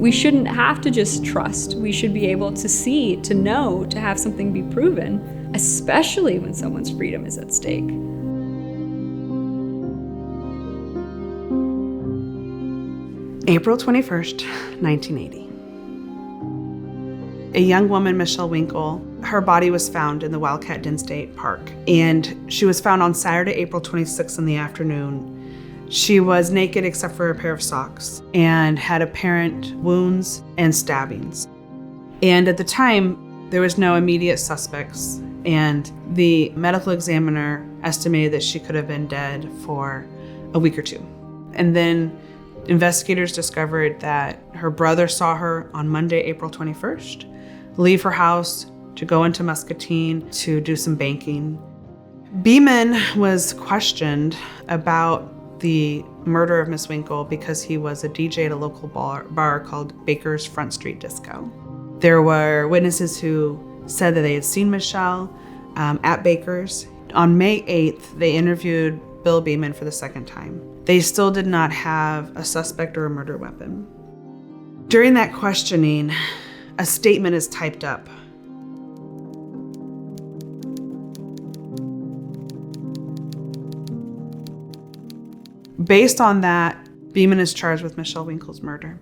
We shouldn't have to just trust. We should be able to see, to know, to have something be proven, especially when someone's freedom is at stake. April 21st, 1980. A young woman, Michelle Winkle, her body was found in the Wildcat Den State Park, and she was found on Saturday, April 26th in the afternoon. She was naked except for a pair of socks and had apparent wounds and stabbings. And at the time, there was no immediate suspects, and the medical examiner estimated that she could have been dead for a week or two. And then investigators discovered that her brother saw her on Monday, April 21st, leave her house to go into Muscatine to do some banking. Beeman was questioned about the murder of Miss Winkle because he was a DJ at a local bar called Baker's Front Street Disco. There were witnesses who said that they had seen Michelle at Baker's. On May 8th, they interviewed Bill Beeman for the second time. They still did not have a suspect or a murder weapon. During that questioning, a statement is typed up. Based on that, Beeman is charged with Michelle Winkle's murder.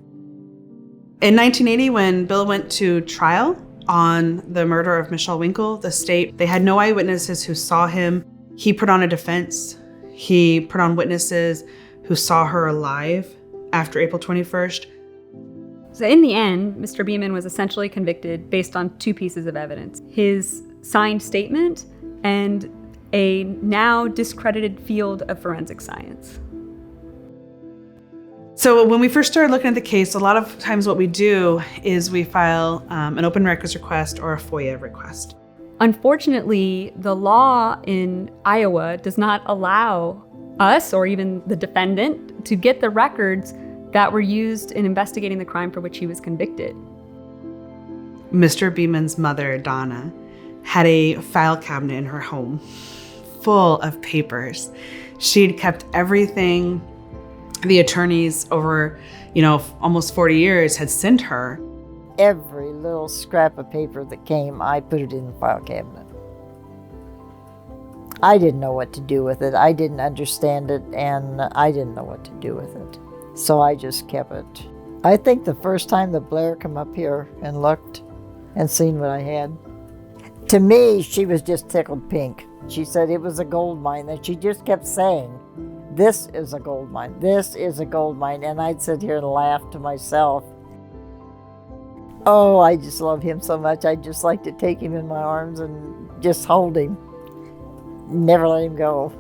In 1980, when Bill went to trial on the murder of Michelle Winkle, the state, they had no eyewitnesses who saw him. He put on a defense. He put on witnesses who saw her alive after April 21st. So in the end, Mr. Beeman was essentially convicted based on two pieces of evidence: his signed statement and a now discredited field of forensic science. So when we first started looking at the case, a lot of times what we do is we file an open records request or a FOIA request. Unfortunately, the law in Iowa does not allow us or even the defendant to get the records that were used in investigating the crime for which he was convicted. Mr. Beeman's mother, Donna, had a file cabinet in her home full of papers. She'd kept everything the attorneys over, almost 40 years had sent her. Every little scrap of paper that came, I put it in the file cabinet. I didn't know what to do with it. I didn't understand it, and I didn't know what to do with it. So I just kept it. I think the first time that Blair come up here and looked and seen what I had, to me, she was just tickled pink. She said it was a gold mine, and she just kept saying, "This is a gold mine, this is a gold mine." And I'd sit here and laugh to myself. Oh, I just love him so much. I'd just like to take him in my arms and just hold him. Never let him go.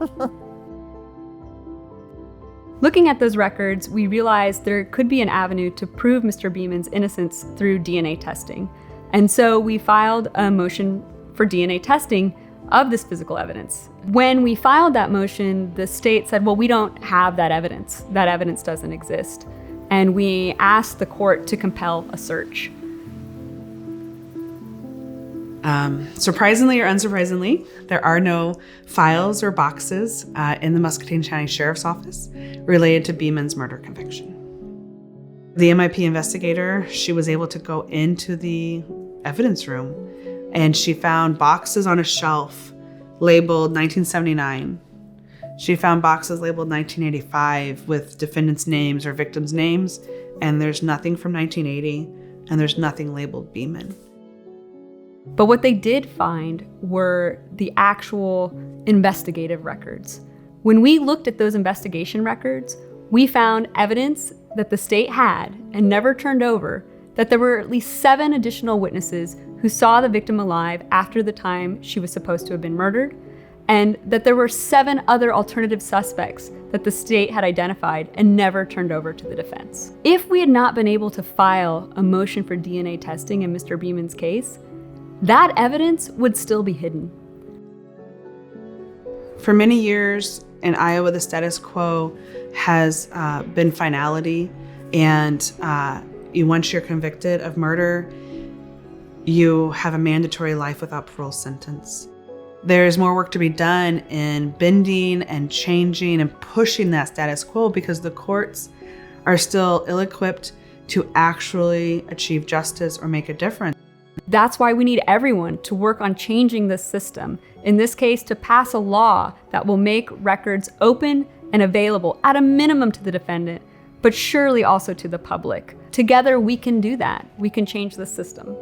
Looking at those records, we realized there could be an avenue to prove Mr. Beeman's innocence through DNA testing. And so we filed a motion for DNA testing of this physical evidence. When we filed that motion, the state said, well, we don't have that evidence. That evidence doesn't exist. And we asked the court to compel a search. Surprisingly or unsurprisingly, there are no files or boxes in the Muscatine County Sheriff's Office related to Beeman's murder conviction. The MIP investigator, she was able to go into the evidence room and she found boxes on a shelf labeled 1979. She found boxes labeled 1985 with defendants' names or victims' names, and there's nothing from 1980, and there's nothing labeled Beeman. But what they did find were the actual investigative records. When we looked at those investigation records, we found evidence that the state had and never turned over that there were at least 7 additional witnesses who saw the victim alive after the time she was supposed to have been murdered, and that there were 7 other alternative suspects that the state had identified and never turned over to the defense. If we had not been able to file a motion for DNA testing in Mr. Beeman's case, that evidence would still be hidden. For many years in Iowa, the status quo has been finality, and once you're convicted of murder, you have a mandatory life without parole sentence. There's more work to be done in bending and changing and pushing that status quo because the courts are still ill-equipped to actually achieve justice or make a difference. That's why we need everyone to work on changing this system. In this case, to pass a law that will make records open and available at a minimum to the defendant, but surely also to the public. Together, we can do that. We can change the system.